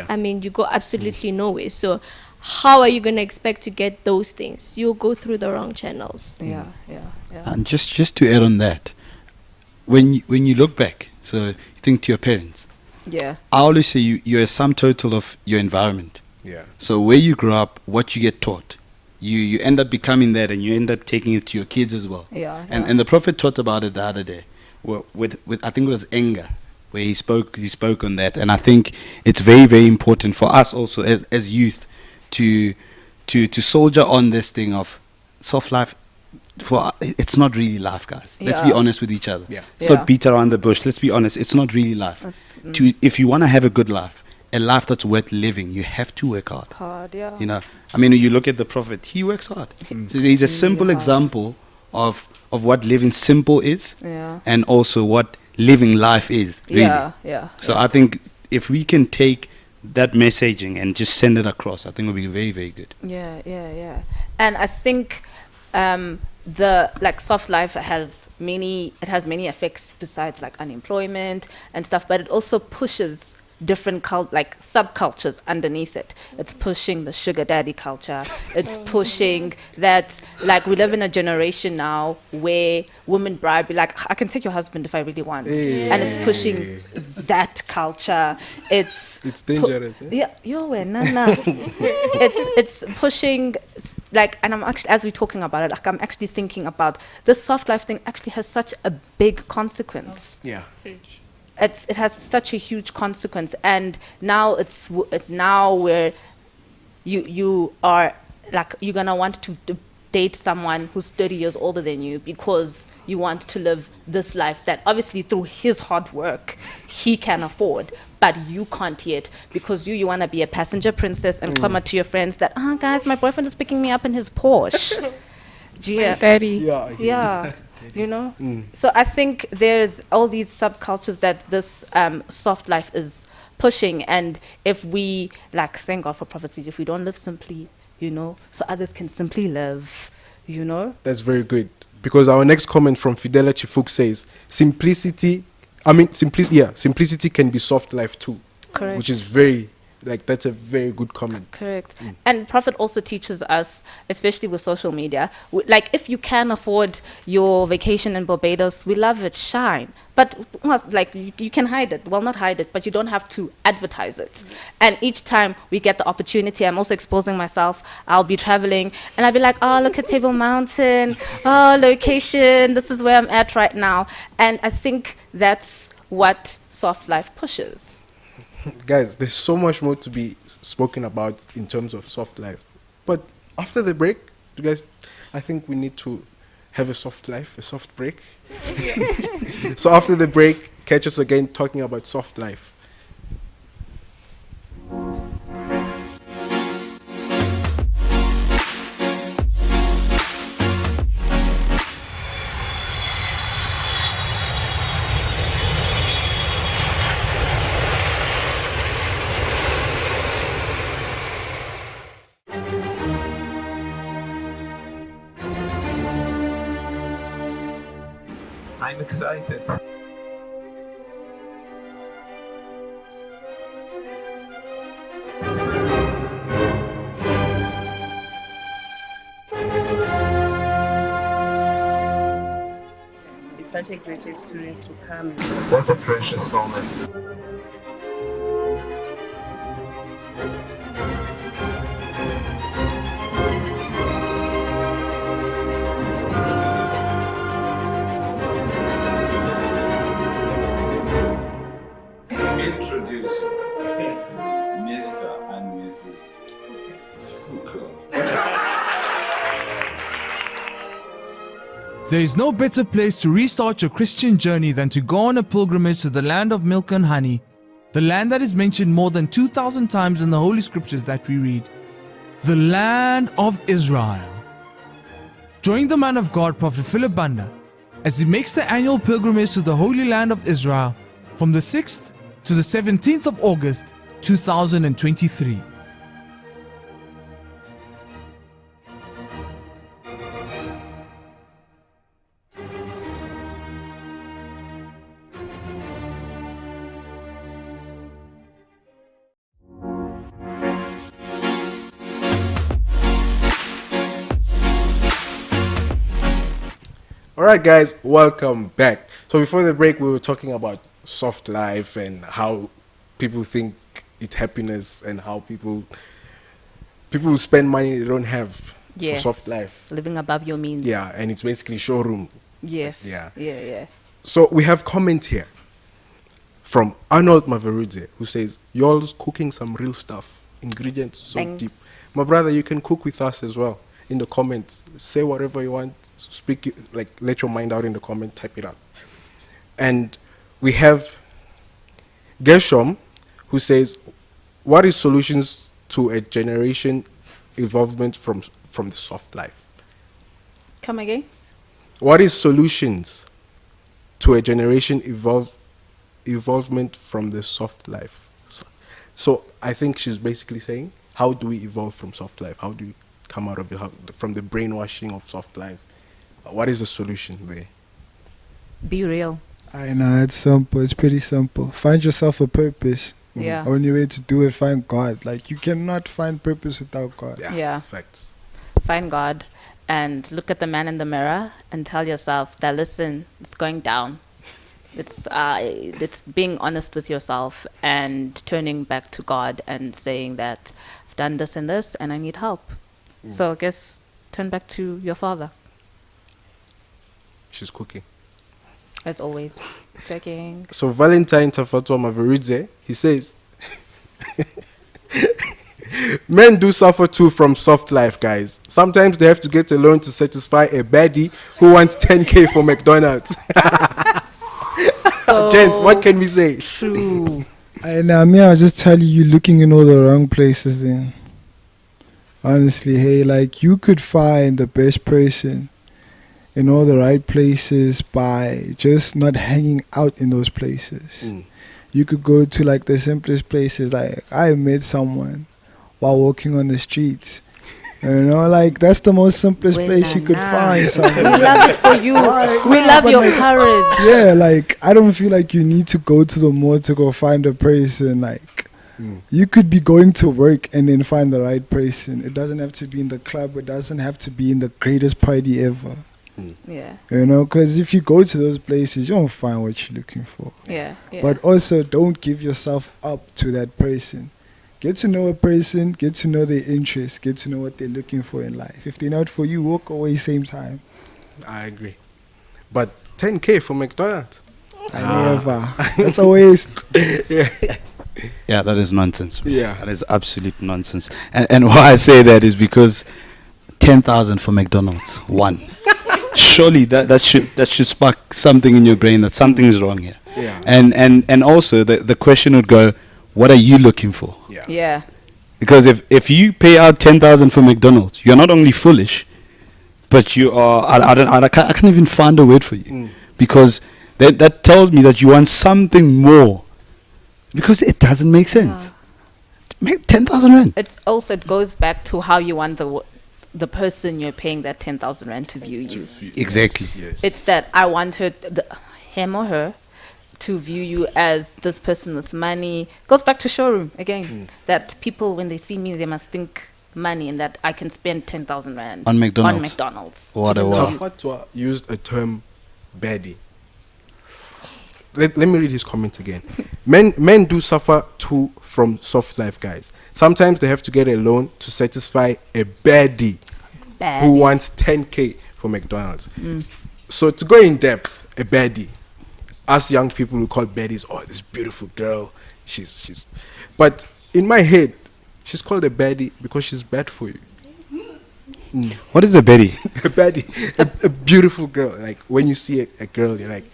I mean, you go absolutely nowhere. So how are you going to expect to get those things? You'll go through the wrong channels. And just to add on that, when you look back, so you think to your parents. I always say you're a sum total of your environment. So where you grow up, what you get taught, you end up becoming that, and you end up taking it to your kids as well. And the Prophet taught about it the other day, with I think it was anger, where he spoke on that. And I think it's very, very important for us also as youth to soldier on this thing of soft life. It's not really life, guys. Let's be honest with each other. Let's not beat around the bush. Let's be honest. It's not really life. If you want to have a good life, a life that's worth living, you have to work hard. You know, I mean, you look at the Prophet. He works hard. So he's a simple example of what living simple is, and also what living life is. Really. So I think if we can take that messaging and just send it across, I think it'll be very, very good. And I think the soft life has many effects besides like unemployment and stuff, but it also pushes different like subcultures underneath it. It's pushing the sugar daddy culture. It's pushing that, like, we live in a generation now where women bribe, like, I can take your husband if I really want. And it's pushing that culture. It's dangerous. Yeah, it's pushing, like, and I'm actually, as we're talking about it, like, I'm actually thinking about this soft life thing actually has such a big consequence. Yeah. It has such a huge consequence, and now now where you are, like, you're gonna want to date someone who's 30 years older than you because you want to live this life that obviously through his hard work he can afford, but you can't yet because you want to be a passenger princess and come up to your friends that, guys, my boyfriend is picking me up in his Porsche. Yeah. You know? So I think there's all these subcultures that this soft life is pushing, and if we, like, thank God for prophecy, if we don't live simply, you know, so others can simply live, you know? That's very good, because our next comment from Fidela Chifuk says, simplicity can be soft life too. Correct. Which is very, like, that's a very good comment. Correct. And Prophet also teaches us, especially with social media, like, if you can afford your vacation in Barbados, we love it, shine. But, like, you can hide it. Well, not hide it, but you don't have to advertise it. Yes. And each time we get the opportunity, I'm also exposing myself. I'll be traveling, and I'll be like, oh, look at Table Mountain. Oh, location. This is where I'm at right now. And I think that's what soft life pushes. Guys, there's so much more to be spoken about in terms of soft life. But after the break, you guys, I think we need to have a soft life, a soft break. So after the break, catch us again talking about soft life. I'm excited. It's such a great experience to come. What a precious moment. Introducing Mr. and Mrs. Foucault. There is no better place to restart your Christian journey than to go on a pilgrimage to the land of milk and honey, the land that is mentioned more than 2,000 times in the Holy Scriptures that we read, the land of Israel. Join the man of God, Prophet Philip Banda, as he makes the annual pilgrimage to the Holy Land of Israel from the 6th to the 17th of August, 2023. Alright guys, welcome back. So before the break we were talking about soft life and how people think it's happiness and how people spend money they don't have for soft life. Living above your means. Yeah, and it's basically showroom. Yes. Yeah. So we have comment here from Arnold Maverudze who says, y'all's cooking some real stuff. Ingredients so Thanks. deep. My brother, you can cook with us as well. In the comments, say whatever you want. Speak, like, let your mind out in the comment, type it out. And we have Gershom who says, what is solutions to a generation involvement from the soft life? Come again? What is solutions to a generation evolvement from the soft life? So I think she's basically saying, how do we evolve from soft life? How do we come out of it, from the brainwashing of soft life? What is the solution there? Be real. I know, it's simple. It's pretty simple. Find yourself a purpose. Yeah. Only way to do it, find God. Like, you cannot find purpose without God. Yeah. Facts. Find God and look at the man in the mirror and tell yourself that, listen, it's going down. It's being honest with yourself and turning back to God and saying that I've done this and this and I need help. So I guess turn back to your Father. She's cooking. As always. Checking. So Valentine Tafatwa Maveridze, he says, men do suffer too from soft life, guys. Sometimes they have to get a loan to satisfy a baddie who wants 10K for McDonald's. So Gents, what can we say? True. And I'll just tell you, you're looking in all the wrong places then. Honestly, hey, like, you could find the best person in all the right places by just not hanging out in those places. You could go to like the simplest places. Like, I met someone while walking on the streets. You know, like, that's the most simplest place you could find someone. We love it for you. We love your courage. Yeah, like, I don't feel like you need to go to the mall to go find a person. Like, you could be going to work and then find the right person. It doesn't have to be in the club. It doesn't have to be in the greatest party ever. Yeah. You know, because if you go to those places, you won't find what you're looking for. Yeah. But also, don't give yourself up to that person. Get to know a person, get to know their interests, get to know what they're looking for in life. If they're not for you, walk away same time. I agree. But 10K for McDonald's? Never. That's a waste. Yeah, that is nonsense. Yeah. That is absolute nonsense. And why I say that is because 10,000 for McDonald's, one. Surely that should spark something in your brain that something is wrong here. Yeah. And also the question would go, what are you looking for? Yeah. Because if you pay out 10,000 for McDonald's, you're not only foolish, but you are I can't even find a word for you. Because that tells me that you want something more. Because it doesn't make sense. 10,000 rand. It goes back to how you want the person you're paying that 10,000 rand to view you. Exactly. Yes. It's that I want him or her to view you as this person with money. Goes back to showroom again. That people, when they see me, they must think money and that I can spend 10,000 rand on McDonald's. What a wow. Tafatwa used a term baddie. Let me read his comment again. Men do suffer too from soft life, guys. Sometimes they have to get a loan to satisfy a baddie who wants 10K for McDonald's. So to go in depth, a baddie, us young people who call baddies, oh, this beautiful girl, she's. But in my head, she's called a baddie because she's bad for you. What is a baddie? A baddie, a beautiful girl. Like when you see a girl, you're like,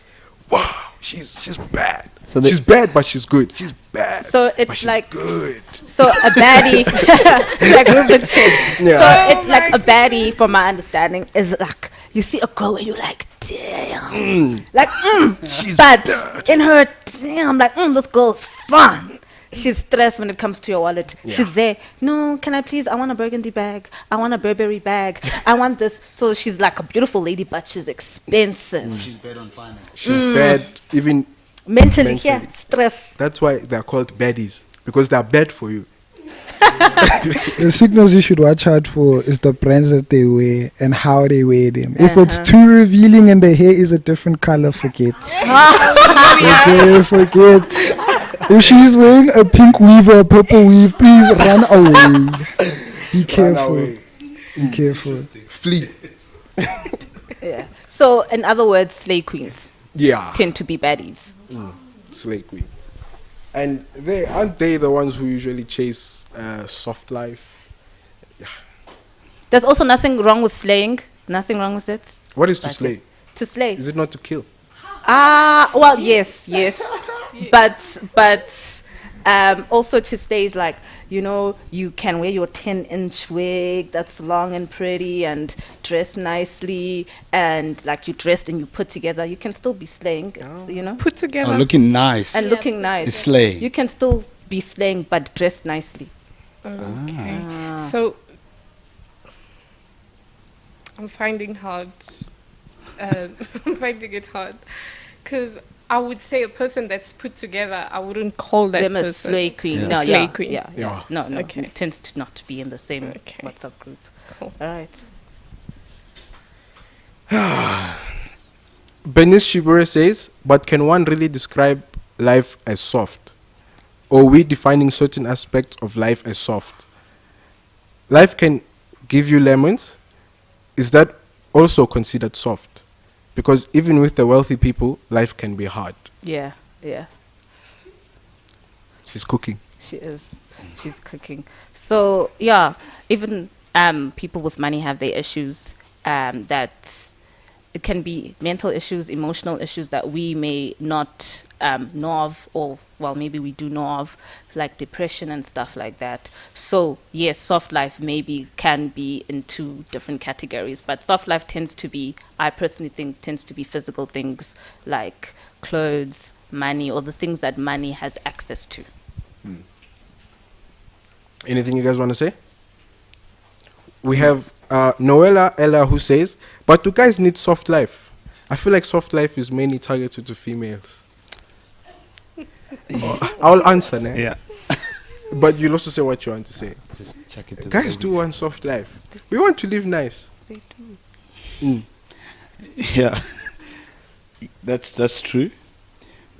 wow. She's bad. So she's bad, but she's good. She's bad. So it's but she's like good. So a baddie, like Ruben said. Yeah. So it's like a baddie, from my understanding, is like you see a girl and you're like, damn, she's but bad. in her, damn, like this girl's fun. She's stressed when it comes to your wallet. Yeah. She's there. No, can I please? I want a burgundy bag. I want a Burberry bag. I want this. So she's like a beautiful lady, but she's expensive. She's bad on finance. She's bad even mentally. Yeah, stress. That's why they're called baddies, because they're bad for you. The signals you should watch out for is the brands that they wear and how they wear them. If it's too revealing and the hair is a different color, forget. Okay, forget. If she's wearing a pink weave or a purple weave, please run away. Be careful. Be careful. Flee. Yeah. So, in other words, slay queens. Yeah. Tend to be baddies. Slay queens. And aren't they the ones who usually chase soft life? Yeah. There's also nothing wrong with slaying. Nothing wrong with it. What is to slay? To slay. Is it not to kill? Well, yes. But also to slay is like, you can wear your 10-inch wig that's long and pretty and dress nicely, and like you dressed and you put together. You can still be slaying, Put together. Oh, looking nice. And looking nice. It's slaying. You can still be slaying, but dressed nicely. Okay. So I'm finding it hard because I would say a person that's put together. I wouldn't call that them a person. slay queen. Yeah. No, Slay yeah, queen. yeah. No, Okay. It tends to not be in the same WhatsApp group. Cool. All right. Benis Shibure says, but can one really describe life as soft? Or are we defining certain aspects of life as soft? Life can give you lemons. Is that also considered soft? Because even with the wealthy people, life can be hard. Yeah. She's cooking. She is. She's cooking. So yeah, even people with money have their issues. That it can be mental issues, emotional issues that we may not know of, or well, maybe we do know of, like depression and stuff like that. So yes, soft life maybe can be in two different categories, but soft life tends to be, I personally think, tends to be physical things like clothes, money, or the things that money has access to. Anything you guys want to say? We have Noella Ella who says, but do guys need soft life? I feel like soft life is mainly targeted to females. I'll answer now. Yeah. But you'll also say what you want to say. Just check it. Guys do want soft life. We want to live nice. They do. Yeah. That's true.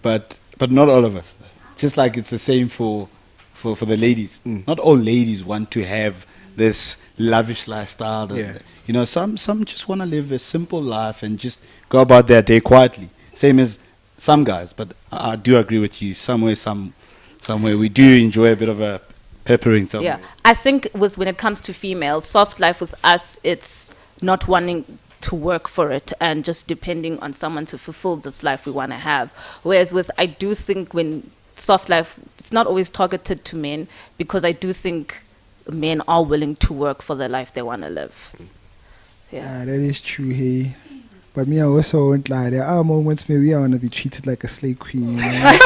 But not all of us. Just like it's the same for the ladies. Not all ladies want to have this lavish lifestyle. You know, some just want to live a simple life and just go about their day quietly. Same as some guys. But I do agree with you. Somewhere we do enjoy a bit of a peppering somewhere. Yeah, I think when it comes to females, soft life with us, it's not wanting to work for it and just depending on someone to fulfill this life we want to have. Whereas I do think when soft life, it's not always targeted to men, because I do think men are willing to work for the life they want to live. Yeah, that is true, hey. But me, I also won't lie. There are moments maybe I want to be treated like a slave queen. You know?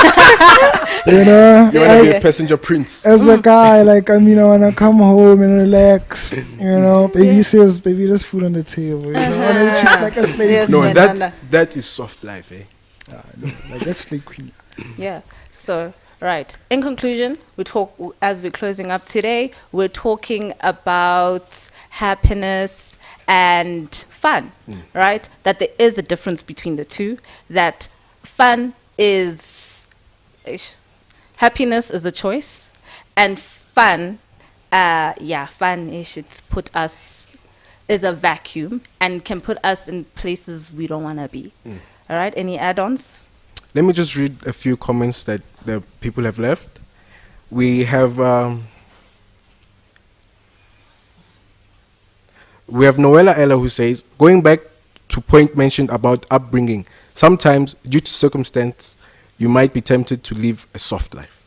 You know? You want to be a passenger prince. As a guy, like, I mean, I want to come home and relax. You know? Baby says, baby, there's food on the table. You know? I want to be treated like a slave Yes, queen. no. That is soft life, eh? No, like, that's slave queen. Yeah. So, right. In conclusion, as we're closing up today, we're talking about happiness and fun, right? That there is a difference between the two. That fun is happiness is a choice, and fun, it's put us is a vacuum and can put us in places we don't want to be. All right. Any add-ons? Let me just read a few comments that the people have left. We have Noella Ella who says, going back to point mentioned about upbringing, sometimes due to circumstance, you might be tempted to live a soft life.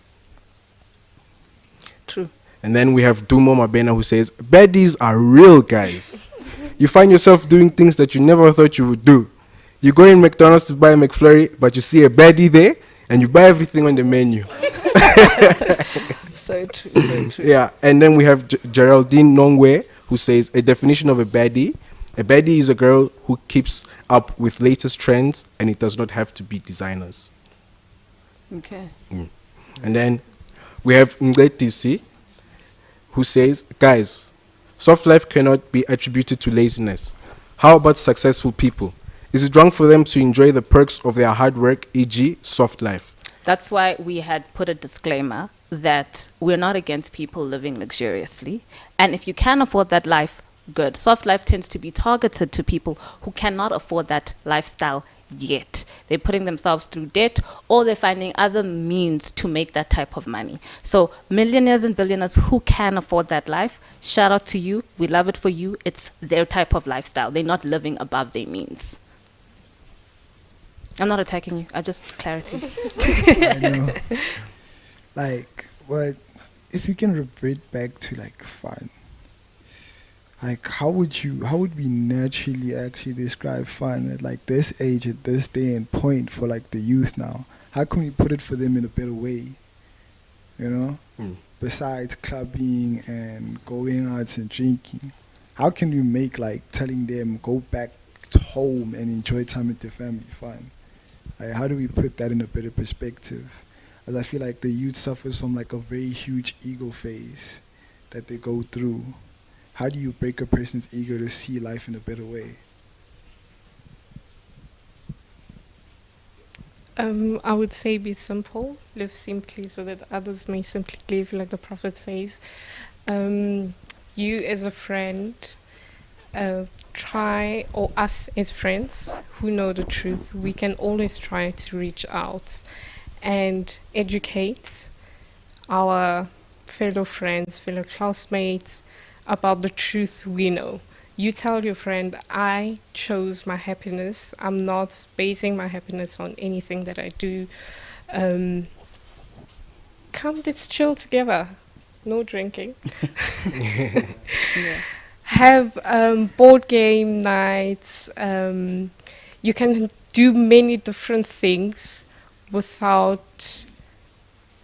True. And then we have Dumo Mabena who says, baddies are real, guys. You find yourself doing things that you never thought you would do. You go in McDonald's to buy a McFlurry, but you see a baddie there, and you buy everything on the menu. So true, so true. Yeah, and then we have Geraldine Nongwe, who says, a definition of a baddie is a girl who keeps up with latest trends, and it does not have to be designers. Okay. And then we have Ngletisi, who says, guys, soft life cannot be attributed to laziness. How about successful people? Is it wrong for them to enjoy the perks of their hard work, e.g. soft life? That's why we had put a disclaimer that we're not against people living luxuriously. And if you can afford that life, good. Soft life tends to be targeted to people who cannot afford that lifestyle yet. They're putting themselves through debt, or they're finding other means to make that type of money. So millionaires and billionaires who can afford that life, shout out to you. We love it for you. It's their type of lifestyle. They're not living above their means. I'm not attacking you. I just clarity. I know. Like, what if you can revert back to like fun? Like, how would we naturally actually describe fun at like this age, at this day and point for like the youth now? How can we put it for them in a better way? You know, besides clubbing and going out and drinking, how can we make like telling them go back home and enjoy time with their family fun? Like, how do we put that in a better perspective? As I feel like the youth suffers from like a very huge ego phase that they go through. How do you break a person's ego to see life in a better way? I would say be simple, live simply so that others may simply live, like the Prophet says. You as a friend, try, or us as friends who know the truth, we can always try to reach out and educate our fellow friends, fellow classmates about the truth we know. You tell your friend, I chose my happiness. I'm not basing my happiness on anything that I do. Come, let's chill together. No drinking. Yeah. Have board game nights. You can do many different things without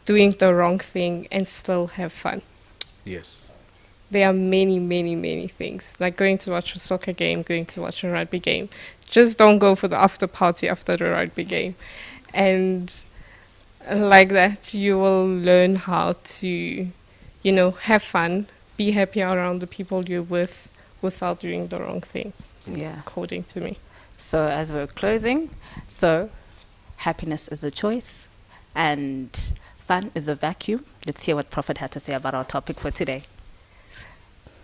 doing the wrong thing and still have fun. Yes. There are many, many, many things, like going to watch a soccer game, going to watch a rugby game. Just don't go for the after party after the rugby game. And like that, you will learn how to, have fun, be happy around the people you're with without doing the wrong thing. Yeah. According to me. So as we're closing, happiness is a choice and fun is a vacuum. Let's hear what Prophet had to say about our topic for today.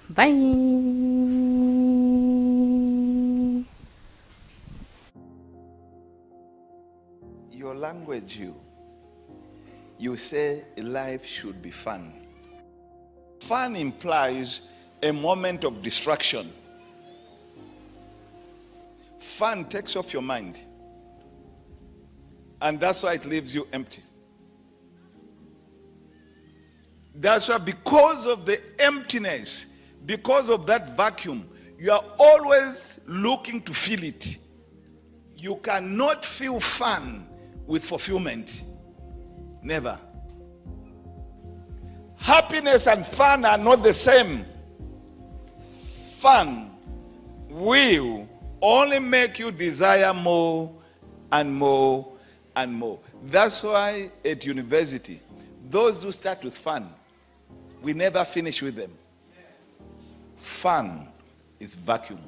Bye. Your language, you say life should be fun. Fun implies a moment of distraction. Fun takes off your mind. And that's why it leaves you empty. That's why, because of the emptiness, because of that vacuum, you are always looking to fill it. You cannot feel fun with fulfillment. Never. Happiness and fun are not the same. Fun will only make you desire more and more and more. That's why at university, those who start with fun, we never finish with them. Fun is vacuum.